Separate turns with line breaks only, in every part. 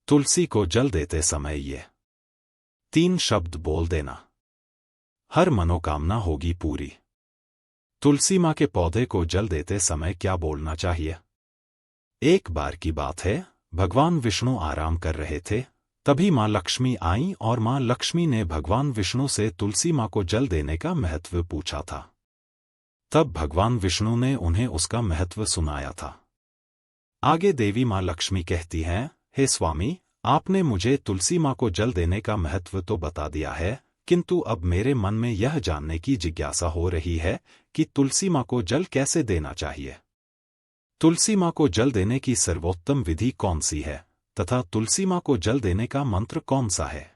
तुलसी को जल देते समय ये 3 शब्द बोल देना, हर मनोकामना होगी पूरी। तुलसी माँ के पौधे को जल देते समय क्या बोलना चाहिए? एक बार की बात है, भगवान विष्णु आराम कर रहे थे, तभी माँ लक्ष्मी आईं और माँ लक्ष्मी ने भगवान विष्णु से तुलसी माँ को जल देने का महत्व पूछा था। तब भगवान विष्णु ने उन्हें उसका महत्व सुनाया था। आगे देवी माँ लक्ष्मी कहती हैं, हे स्वामी, आपने मुझे तुलसी माँ को जल देने का महत्व तो बता दिया है, किंतु अब मेरे मन में यह जानने की जिज्ञासा हो रही है कि तुलसी माँ को जल कैसे देना चाहिए। तुलसी माँ को जल देने की सर्वोत्तम विधि कौन सी है तथा तुलसी माँ को जल देने का मंत्र कौन सा है?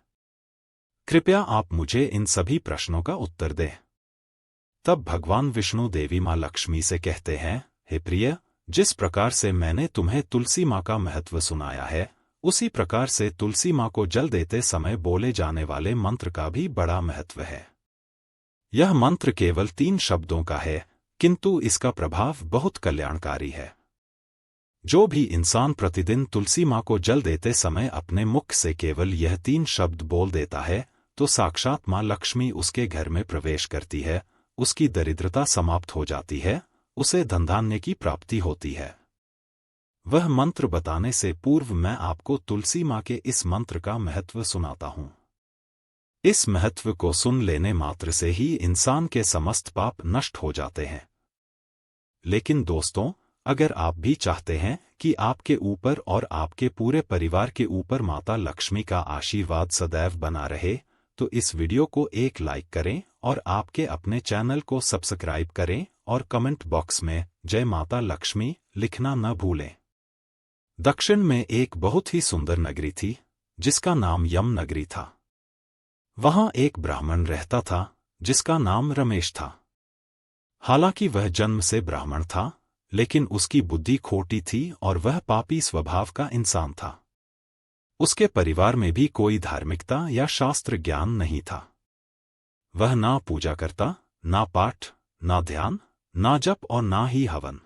कृपया आप मुझे इन सभी प्रश्नों का उत्तर दें। तब भगवान विष्णु देवी माँ लक्ष्मी से कहते हैं, हे प्रिय, जिस प्रकार से मैंने तुम्हें तुलसी माँ का महत्व सुनाया है, उसी प्रकार से तुलसी माँ को जल देते समय बोले जाने वाले मंत्र का भी बड़ा महत्व है। यह मंत्र केवल 3 शब्दों का है, किंतु इसका प्रभाव बहुत कल्याणकारी है। जो भी इंसान प्रतिदिन तुलसी माँ को जल देते समय अपने मुख से केवल यह 3 शब्द बोल देता है, तो साक्षात माँ लक्ष्मी उसके घर में प्रवेश करती है, उसकी दरिद्रता समाप्त हो जाती है, उसे धनधान्य की प्राप्ति होती है। वह मंत्र बताने से पूर्व मैं आपको तुलसी माँ के इस मंत्र का महत्व सुनाता हूँ। इस महत्व को सुन लेने मात्र से ही इंसान के समस्त पाप नष्ट हो जाते हैं। लेकिन दोस्तों, अगर आप भी चाहते हैं कि आपके ऊपर और आपके पूरे परिवार के ऊपर माता लक्ष्मी का आशीर्वाद सदैव बना रहे, तो इस वीडियो को एक लाइक करें और आपके अपने चैनल को सब्सक्राइब करें और कमेंट बॉक्स में जय माता लक्ष्मी लिखना न भूलें। दक्षिण में एक बहुत ही सुंदर नगरी थी, जिसका नाम यम नगरी था। वहां एक ब्राह्मण रहता था, जिसका नाम रमेश था। हालांकि वह जन्म से ब्राह्मण था, लेकिन उसकी बुद्धि खोटी थी और वह पापी स्वभाव का इंसान था। उसके परिवार में भी कोई धार्मिकता या शास्त्र ज्ञान नहीं था। वह ना पूजा करता, ना पाठ, ना ध्यान, ना जप और ना ही हवन।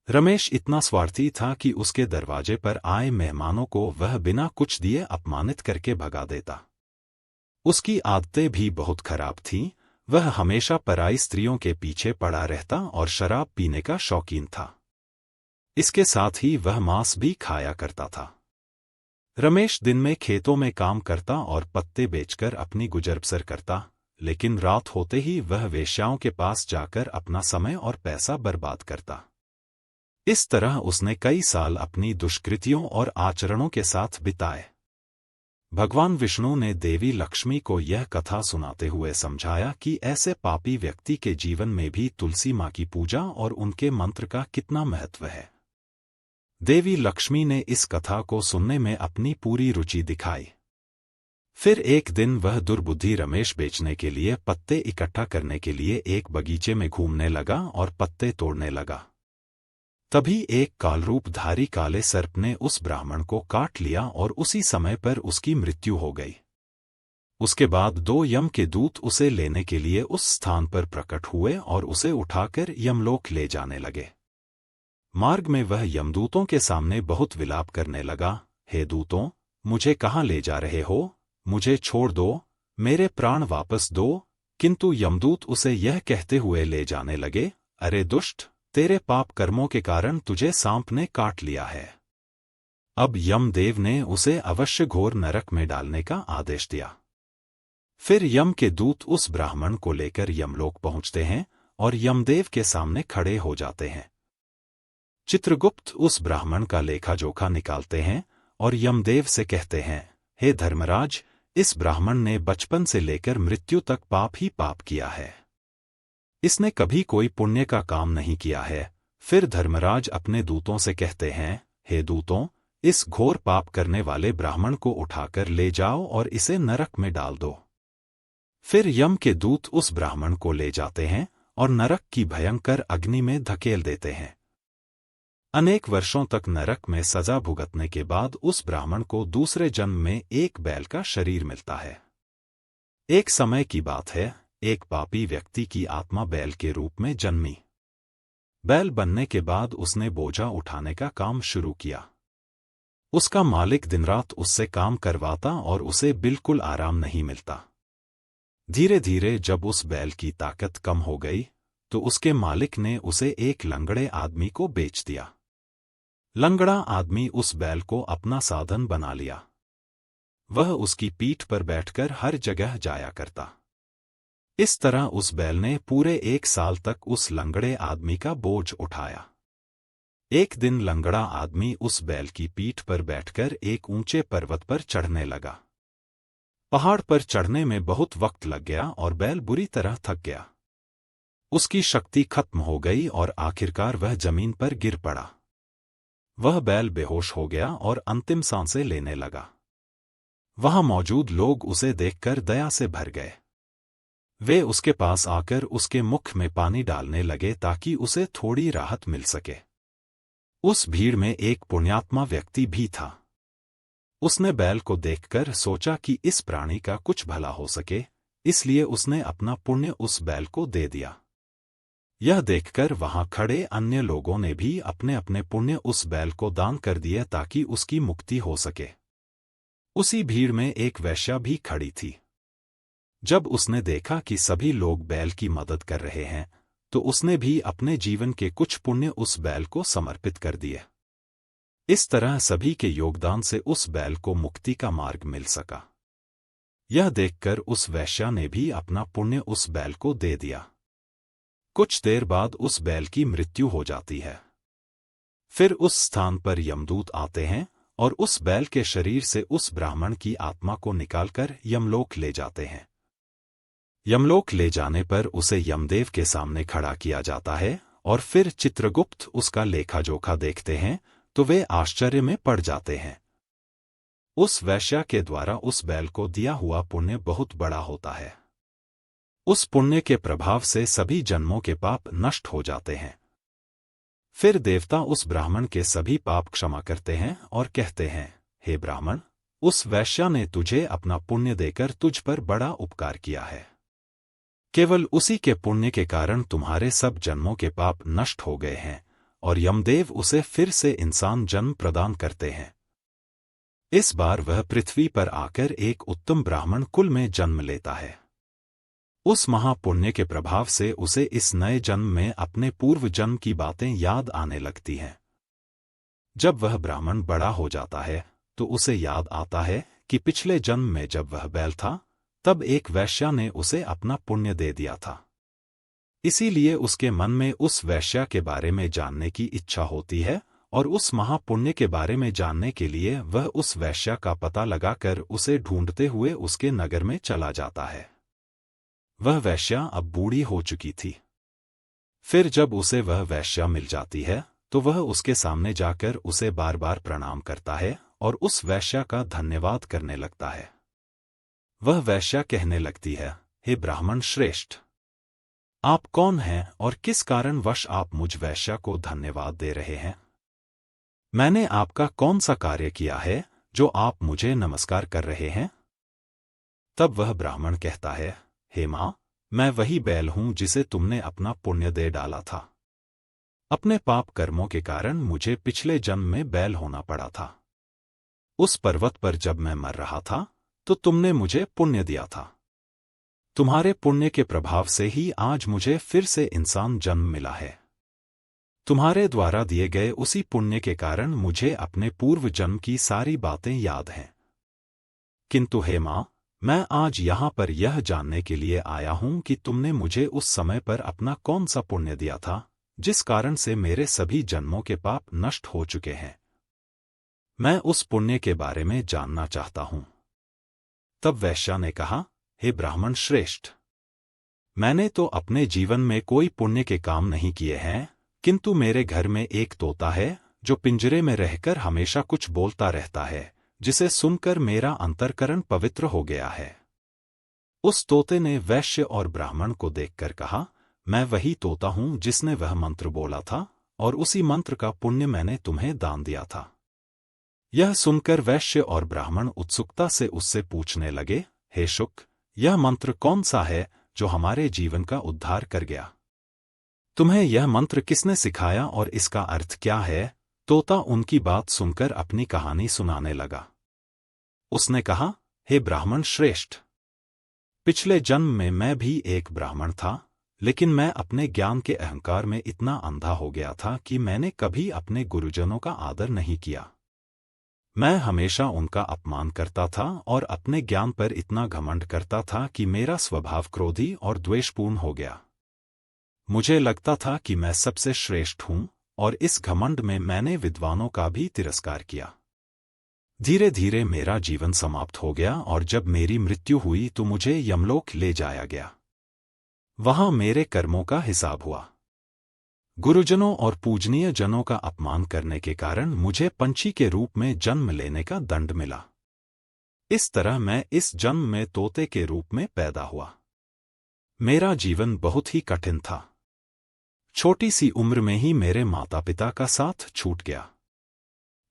रमेश इतना स्वार्थी था कि उसके दरवाजे पर आए मेहमानों को वह बिना कुछ दिए अपमानित करके भगा देता। उसकी आदतें भी बहुत खराब थीं, वह हमेशा पराई स्त्रियों के पीछे पड़ा रहता और शराब पीने का शौकीन था। इसके साथ ही वह मांस भी खाया करता था। रमेश दिन में खेतों में काम करता और पत्ते बेचकर अपनी गुजर बसर करता, लेकिन रात होते ही वह वेश्याओं के पास जाकर अपना समय और पैसा बर्बाद करता। इस तरह उसने कई साल अपनी दुष्कृतियों और आचरणों के साथ बिताए। भगवान विष्णु ने देवी लक्ष्मी को यह कथा सुनाते हुए समझाया कि ऐसे पापी व्यक्ति के जीवन में भी तुलसी माँ की पूजा और उनके मंत्र का कितना महत्व है। देवी लक्ष्मी ने इस कथा को सुनने में अपनी पूरी रुचि दिखाई। फिर एक दिन वह दुर्बुद्धि रमेश बेचने के लिए पत्ते इकट्ठा करने के लिए एक बगीचे में घूमने लगा और पत्ते तोड़ने लगा। तभी एक कालरूपधारी काले सर्प ने उस ब्राह्मण को काट लिया और उसी समय पर उसकी मृत्यु हो गई। उसके बाद 2 यम के दूत उसे लेने के लिए उस स्थान पर प्रकट हुए और उसे उठाकर यमलोक ले जाने लगे। मार्ग में वह यमदूतों के सामने बहुत विलाप करने लगा, हे दूतों, मुझे कहाँ ले जा रहे हो? मुझे छोड़ दो, मेरे प्राण वापस दो। किंतु यमदूत उसे यह कहते हुए ले जाने लगे, अरे दुष्ट, तेरे पाप कर्मों के कारण तुझे सांप ने काट लिया है। अब यमदेव ने उसे अवश्य घोर नरक में डालने का आदेश दिया। फिर यम के दूत उस ब्राह्मण को लेकर यमलोक पहुंचते हैं और यमदेव के सामने खड़े हो जाते हैं। चित्रगुप्त उस ब्राह्मण का लेखा जोखा निकालते हैं और यमदेव से कहते हैं, हे धर्मराज, इस ब्राह्मण ने बचपन से लेकर मृत्यु तक पाप ही पाप किया है। इसने कभी कोई पुण्य का काम नहीं किया है। फिर धर्मराज अपने दूतों से कहते हैं, हे दूतों, इस घोर पाप करने वाले ब्राह्मण को उठाकर ले जाओ और इसे नरक में डाल दो। फिर यम के दूत उस ब्राह्मण को ले जाते हैं और नरक की भयंकर अग्नि में धकेल देते हैं। अनेक वर्षों तक नरक में सजा भुगतने के बाद उस ब्राह्मण को दूसरे जन्म में एक बैल का शरीर मिलता है। एक समय की बात है, एक पापी व्यक्ति की आत्मा बैल के रूप में जन्मी। बैल बनने के बाद उसने बोझा उठाने का काम शुरू किया। उसका मालिक दिन रात उससे काम करवाता और उसे बिल्कुल आराम नहीं मिलता। धीरे धीरे जब उस बैल की ताकत कम हो गई तो उसके मालिक ने उसे एक लंगड़े आदमी को बेच दिया। लंगड़ा आदमी उस बैल को अपना साधन बना लिया। वह उसकी पीठ पर बैठकर हर जगह जाया करता। इस तरह उस बैल ने पूरे 1 साल तक उस लंगड़े आदमी का बोझ उठाया। एक दिन लंगड़ा आदमी उस बैल की पीठ पर बैठकर एक ऊंचे पर्वत पर चढ़ने लगा। पहाड़ पर चढ़ने में बहुत वक्त लग गया और बैल बुरी तरह थक गया। उसकी शक्ति खत्म हो गई और आखिरकार वह जमीन पर गिर पड़ा। वह बैल बेहोश हो गया और अंतिम सांसें लेने लगा। वहां मौजूद लोग उसे देखकर दया से भर गए। वे उसके पास आकर उसके मुख में पानी डालने लगे ताकि उसे थोड़ी राहत मिल सके। उस भीड़ में एक पुण्यात्मा व्यक्ति भी था। उसने बैल को देखकर सोचा कि इस प्राणी का कुछ भला हो सके, इसलिए उसने अपना पुण्य उस बैल को दे दिया। यह देखकर वहां खड़े अन्य लोगों ने भी अपने अपने पुण्य उस बैल को दान कर दिए ताकि उसकी मुक्ति हो सके। उसी भीड़ में एक वेश्या भी खड़ी थी। जब उसने देखा कि सभी लोग बैल की मदद कर रहे हैं तो उसने भी अपने जीवन के कुछ पुण्य उस बैल को समर्पित कर दिए। इस तरह सभी के योगदान से उस बैल को मुक्ति का मार्ग मिल सका। यह देखकर उस वेश्या ने भी अपना पुण्य उस बैल को दे दिया। कुछ देर बाद उस बैल की मृत्यु हो जाती है। फिर उस स्थान पर यमदूत आते हैं और उस बैल के शरीर से उस ब्राह्मण की आत्मा को निकालकर यमलोक ले जाते हैं। यमलोक ले जाने पर उसे यमदेव के सामने खड़ा किया जाता है और फिर चित्रगुप्त उसका लेखा जोखा देखते हैं तो वे आश्चर्य में पड़ जाते हैं। उस वैश्या के द्वारा उस बैल को दिया हुआ पुण्य बहुत बड़ा होता है। उस पुण्य के प्रभाव से सभी जन्मों के पाप नष्ट हो जाते हैं। फिर देवता उस ब्राह्मण के सभी पाप क्षमा करते हैं और कहते हैं, हे ब्राह्मण, उस वैश्या ने तुझे अपना पुण्य देकर तुझ पर बड़ा उपकार किया है। केवल उसी के पुण्य के कारण तुम्हारे सब जन्मों के पाप नष्ट हो गए हैं और यमदेव उसे फिर से इंसान जन्म प्रदान करते हैं। इस बार वह पृथ्वी पर आकर एक उत्तम ब्राह्मण कुल में जन्म लेता है। उस महापुण्य के प्रभाव से उसे इस नए जन्म में अपने पूर्व जन्म की बातें याद आने लगती हैं। जब वह ब्राह्मण बड़ा हो जाता है तो उसे याद आता है कि पिछले जन्म में जब वह बैल था तब एक वैश्या ने उसे अपना पुण्य दे दिया था। इसीलिए उसके मन में उस वैश्या के बारे में जानने की इच्छा होती है और उस महापुण्य के बारे में जानने के लिए वह उस वैश्या का पता लगाकर उसे ढूंढते हुए उसके नगर में चला जाता है। वह वैश्या अब बूढ़ी हो चुकी थी। फिर जब उसे वह वैश्या मिल जाती है तो वह उसके सामने जाकर उसे बार बार प्रणाम करता है और उस वैश्या का धन्यवाद करने लगता है। वह वैश्या कहने लगती है, हे ब्राह्मण श्रेष्ठ, आप कौन हैं और किस कारणवश आप मुझ वैश्या को धन्यवाद दे रहे हैं? मैंने आपका कौन सा कार्य किया है जो आप मुझे नमस्कार कर रहे हैं? तब वह ब्राह्मण कहता है, हे मां, मैं वही बैल हूं जिसे तुमने अपना पुण्य दे डाला था। अपने पाप कर्मों के कारण मुझे पिछले जन्म में बैल होना पड़ा था। उस पर्वत पर जब मैं मर रहा था तो तुमने मुझे पुण्य दिया था। तुम्हारे पुण्य के प्रभाव से ही आज मुझे फिर से इंसान जन्म मिला है। तुम्हारे द्वारा दिए गए उसी पुण्य के कारण मुझे अपने पूर्व जन्म की सारी बातें याद हैं। किंतु हे मां, मैं आज यहां पर यह जानने के लिए आया हूं कि तुमने मुझे उस समय पर अपना कौन सा पुण्य दिया था जिस कारण से मेरे सभी जन्मों के पाप नष्ट हो चुके हैं। मैं उस पुण्य के बारे में जानना चाहता हूं। तब वैश्या ने कहा, हे ब्राह्मण श्रेष्ठ, मैंने तो अपने जीवन में कोई पुण्य के काम नहीं किए हैं, किंतु मेरे घर में एक तोता है जो पिंजरे में रहकर हमेशा कुछ बोलता रहता है, जिसे सुनकर मेरा अंतर्करण पवित्र हो गया है। उस तोते ने वैश्य और ब्राह्मण को देखकर कहा, मैं वही तोता हूं जिसने वह मंत्र बोला था और उसी मंत्र का पुण्य मैंने तुम्हें दान दिया था। यह सुनकर वैश्य और ब्राह्मण उत्सुकता से उससे पूछने लगे, हे शुक, यह मंत्र कौन सा है जो हमारे जीवन का उद्धार कर गया? तुम्हें यह मंत्र किसने सिखाया और इसका अर्थ क्या है? तोता उनकी बात सुनकर अपनी कहानी सुनाने लगा। उसने कहा, हे ब्राह्मण श्रेष्ठ, पिछले जन्म में मैं भी एक ब्राह्मण था, लेकिन मैं अपने ज्ञान के अहंकार में इतना अंधा हो गया था कि मैंने कभी अपने गुरुजनों का आदर नहीं किया। मैं हमेशा उनका अपमान करता था और अपने ज्ञान पर इतना घमंड करता था कि मेरा स्वभाव क्रोधी और द्वेषपूर्ण हो गया। मुझे लगता था कि मैं सबसे श्रेष्ठ हूं, और इस घमंड में मैंने विद्वानों का भी तिरस्कार किया। धीरे धीरे मेरा जीवन समाप्त हो गया, और जब मेरी मृत्यु हुई तो मुझे यमलोक ले जाया गया। वहां मेरे कर्मों का हिसाब हुआ। गुरुजनों और पूजनीय जनों का अपमान करने के कारण मुझे पंछी के रूप में जन्म लेने का दंड मिला। इस तरह मैं इस जन्म में तोते के रूप में पैदा हुआ। मेरा जीवन बहुत ही कठिन था। छोटी सी उम्र में ही मेरे माता पिता का साथ छूट गया।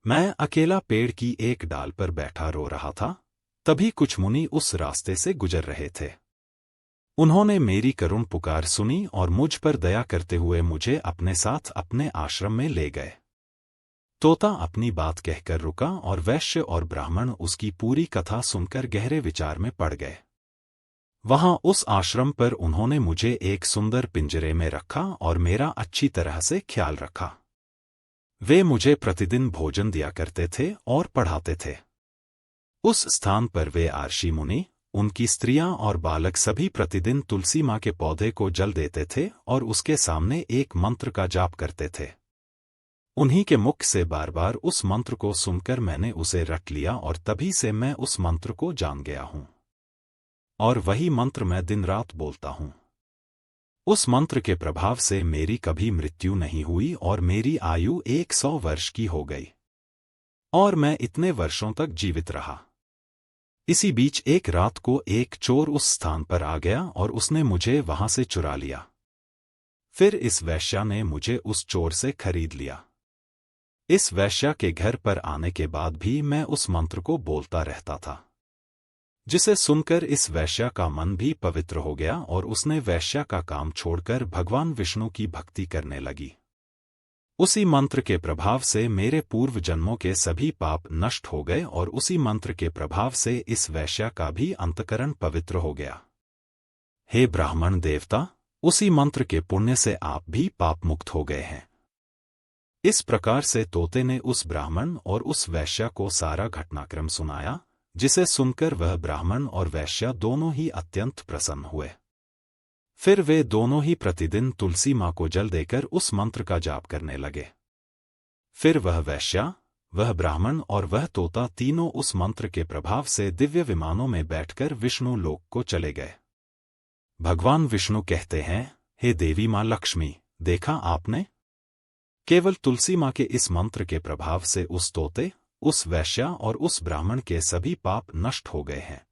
मैं अकेला पेड़ की एक डाल पर बैठा रो रहा था, तभी कुछ मुनि उस रास्ते से गुजर रहे थे। उन्होंने मेरी करुण पुकार सुनी और मुझ पर दया करते हुए मुझे अपने साथ अपने आश्रम में ले गए। तोता अपनी बात कहकर रुका और वैश्य और ब्राह्मण उसकी पूरी कथा सुनकर गहरे विचार में पड़ गए। वहां उस आश्रम पर उन्होंने मुझे एक सुंदर पिंजरे में रखा और मेरा अच्छी तरह से ख्याल रखा। वे मुझे प्रतिदिन भोजन दिया करते थे और पढ़ाते थे। उस स्थान पर वे आर्षि मुनि, उनकी स्त्रियां और बालक सभी प्रतिदिन तुलसी माँ के पौधे को जल देते थे और उसके सामने एक मंत्र का जाप करते थे। उन्हीं के मुख से बार बार उस मंत्र को सुनकर मैंने उसे रट लिया और तभी से मैं उस मंत्र को जान गया हूं। और वही मंत्र मैं दिन रात बोलता हूं। उस मंत्र के प्रभाव से मेरी कभी मृत्यु नहीं हुई और मेरी आयु 100 वर्ष की हो गई। और मैं इतने वर्षों तक जीवित रहा। इसी बीच एक रात को एक चोर उस स्थान पर आ गया और उसने मुझे वहां से चुरा लिया। फिर इस वैश्या ने मुझे उस चोर से खरीद लिया। इस वैश्या के घर पर आने के बाद भी मैं उस मंत्र को बोलता रहता था, जिसे सुनकर इस वैश्या का मन भी पवित्र हो गया और उसने वैश्या का काम छोड़कर भगवान विष्णु की भक्ति करने लगी। उसी मंत्र के प्रभाव से मेरे पूर्व जन्मों के सभी पाप नष्ट हो गए और उसी मंत्र के प्रभाव से इस वैश्या का भी अंतकरण पवित्र हो गया। हे ब्राह्मण देवता, उसी मंत्र के पुण्य से आप भी पाप मुक्त हो गए हैं। इस प्रकार से तोते ने उस ब्राह्मण और उस वैश्या को सारा घटनाक्रम सुनाया, जिसे सुनकर वह ब्राह्मण और वैश्या दोनों ही अत्यंत प्रसन्न हुए। फिर वे दोनों ही प्रतिदिन तुलसी माँ को जल देकर उस मंत्र का जाप करने लगे। फिर वह वैश्या, वह ब्राह्मण और वह तोता तीनों उस मंत्र के प्रभाव से दिव्य विमानों में बैठकर विष्णु लोक को चले गए। भगवान विष्णु कहते हैं, हे देवी माँ लक्ष्मी, देखा आपने? केवल तुलसी माँ के इस मंत्र के प्रभाव से उस तोते, उस वैश्या और उस ब्राह्मण के सभी पाप नष्ट हो गए हैं।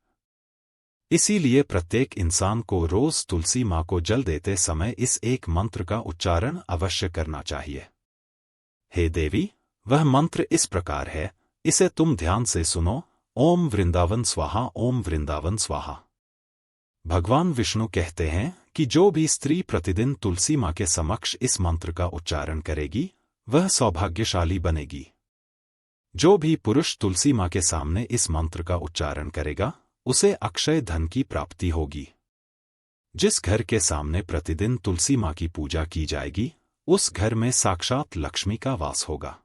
इसीलिए प्रत्येक इंसान को रोज तुलसी माँ को जल देते समय इस एक मंत्र का उच्चारण अवश्य करना चाहिए। हे देवी, वह मंत्र इस प्रकार है, इसे तुम ध्यान से सुनो। ओम वृंदावन स्वाहा, ओम वृंदावन स्वाहा। भगवान विष्णु कहते हैं कि जो भी स्त्री प्रतिदिन तुलसी माँ के समक्ष इस मंत्र का उच्चारण करेगी, वह सौभाग्यशाली बनेगी। जो भी पुरुष तुलसी माँ के सामने इस मंत्र का उच्चारण करेगा, उसे अक्षय धन की प्राप्ति होगी। जिस घर के सामने प्रतिदिन तुलसी माँ की पूजा की जाएगी, उस घर में साक्षात लक्ष्मी का वास होगा।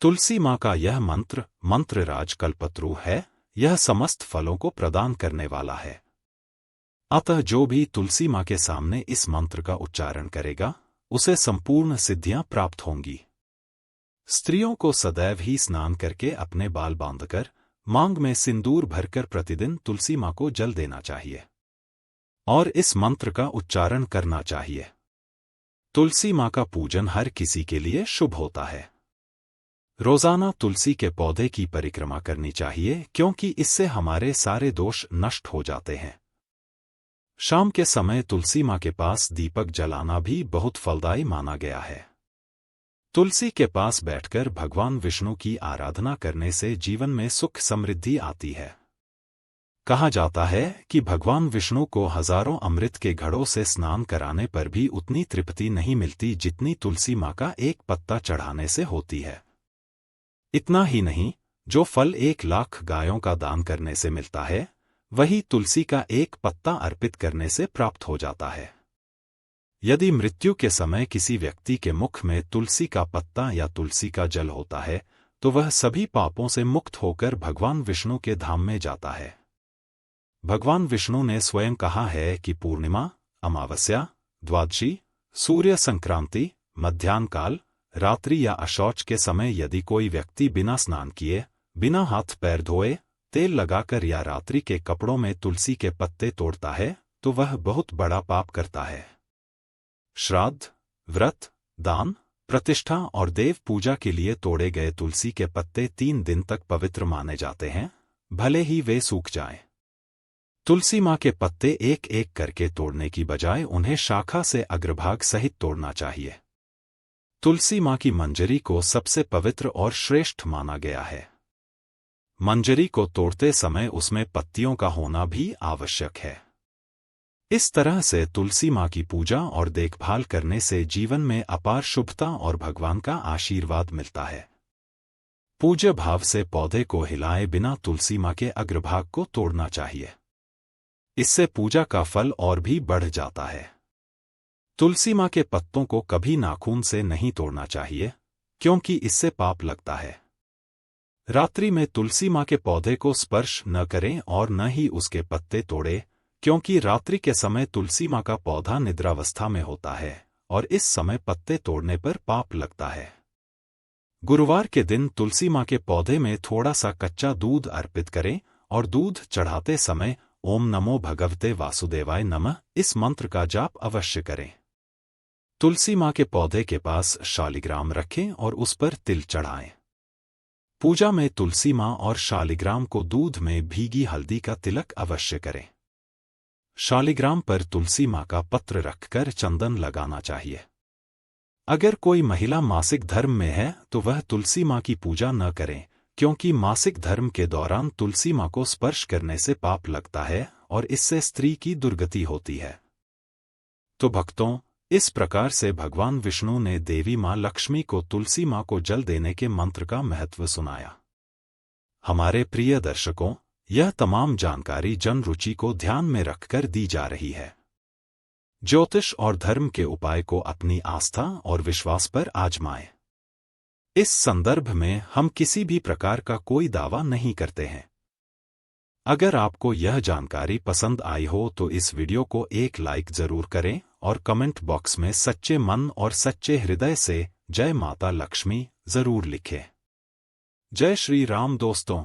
तुलसी माँ का यह मंत्र मंत्रराज कल्पतरु है। यह समस्त फलों को प्रदान करने वाला है। अतः जो भी तुलसी माँ के सामने इस मंत्र का उच्चारण करेगा, उसे संपूर्ण सिद्धियां प्राप्त होंगी। स्त्रियों को सदैव ही स्नान करके अपने बाल बांधकर मांग में सिंदूर भरकर प्रतिदिन तुलसी माँ को जल देना चाहिए और इस मंत्र का उच्चारण करना चाहिए। तुलसी माँ का पूजन हर किसी के लिए शुभ होता है। रोजाना तुलसी के पौधे की परिक्रमा करनी चाहिए, क्योंकि इससे हमारे सारे दोष नष्ट हो जाते हैं। शाम के समय तुलसी माँ के पास दीपक जलाना भी बहुत फलदायी माना गया है। तुलसी के पास बैठकर भगवान विष्णु की आराधना करने से जीवन में सुख समृद्धि आती है। कहा जाता है कि भगवान विष्णु को हजारों अमृत के घड़ों से स्नान कराने पर भी उतनी तृप्ति नहीं मिलती जितनी तुलसी माँ का एक पत्ता चढ़ाने से होती है। इतना ही नहीं, जो फल 1,00,000 गायों का दान करने से मिलता है, वही तुलसी का एक पत्ता अर्पित करने से प्राप्त हो जाता है। यदि मृत्यु के समय किसी व्यक्ति के मुख में तुलसी का पत्ता या तुलसी का जल होता है, तो वह सभी पापों से मुक्त होकर भगवान विष्णु के धाम में जाता है। भगवान विष्णु ने स्वयं कहा है कि पूर्णिमा, अमावस्या, द्वादशी, सूर्य संक्रांति, मध्याह्न काल, रात्रि या अशौच के समय यदि कोई व्यक्ति बिना स्नान किए, बिना हाथ पैर धोए, तेल लगाकर या रात्रि के कपड़ों में तुलसी के पत्ते तोड़ता है, तो वह बहुत बड़ा पाप करता है। श्राद्ध, व्रत, दान, प्रतिष्ठा और देव पूजा के लिए तोड़े गए तुलसी के पत्ते 3 दिन तक पवित्र माने जाते हैं, भले ही वे सूख जाएं। तुलसी माँ के पत्ते एक एक करके तोड़ने की बजाय उन्हें शाखा से अग्रभाग सहित तोड़ना चाहिए। तुलसी माँ की मंजरी को सबसे पवित्र और श्रेष्ठ माना गया है। मंजरी को तोड़ते समय उसमें पत्तियों का होना भी आवश्यक है। इस तरह से तुलसी माँ की पूजा और देखभाल करने से जीवन में अपार शुभता और भगवान का आशीर्वाद मिलता है। पूज्य भाव से पौधे को हिलाए बिना तुलसी माँ के अग्रभाग को तोड़ना चाहिए। इससे पूजा का फल और भी बढ़ जाता है। तुलसी माँ के पत्तों को कभी नाखून से नहीं तोड़ना चाहिए, क्योंकि इससे पाप लगता है। रात्रि में तुलसी माँ के पौधे को स्पर्श न करें और न ही उसके पत्ते तोड़ें, क्योंकि रात्रि के समय तुलसी माँ का पौधा निद्रावस्था में होता है और इस समय पत्ते तोड़ने पर पाप लगता है। गुरुवार के दिन तुलसी माँ के पौधे में थोड़ा सा कच्चा दूध अर्पित करें और दूध चढ़ाते समय ओम नमो भगवते वासुदेवाय नमः इस मंत्र का जाप अवश्य करें। तुलसी माँ के पौधे के पास शालिग्राम रखें और उस पर तिल चढ़ाएं। पूजा में तुलसी माँ और शालिग्राम को दूध में भीगी हल्दी का तिलक अवश्य करें। शालिग्राम पर तुलसी माँ का पत्र रखकर चंदन लगाना चाहिए। अगर कोई महिला मासिक धर्म में है तो वह तुलसी माँ की पूजा न करें, क्योंकि मासिक धर्म के दौरान तुलसी माँ को स्पर्श करने से पाप लगता है और इससे स्त्री की दुर्गति होती है। तो भक्तों, इस प्रकार से भगवान विष्णु ने देवी माँ लक्ष्मी को तुलसी माँ को जल देने के मंत्र का महत्व सुनाया। हमारे प्रिय दर्शकों, यह तमाम जानकारी जन रुचि को ध्यान में रखकर दी जा रही है। ज्योतिष और धर्म के उपाय को अपनी आस्था और विश्वास पर आजमाएं। इस संदर्भ में हम किसी भी प्रकार का कोई दावा नहीं करते हैं। अगर आपको यह जानकारी पसंद आई हो तो इस वीडियो को एक लाइक जरूर करें और कमेंट बॉक्स में सच्चे मन और सच्चे हृदय से जय माता लक्ष्मी जरूर लिखें। जय श्री राम दोस्तों।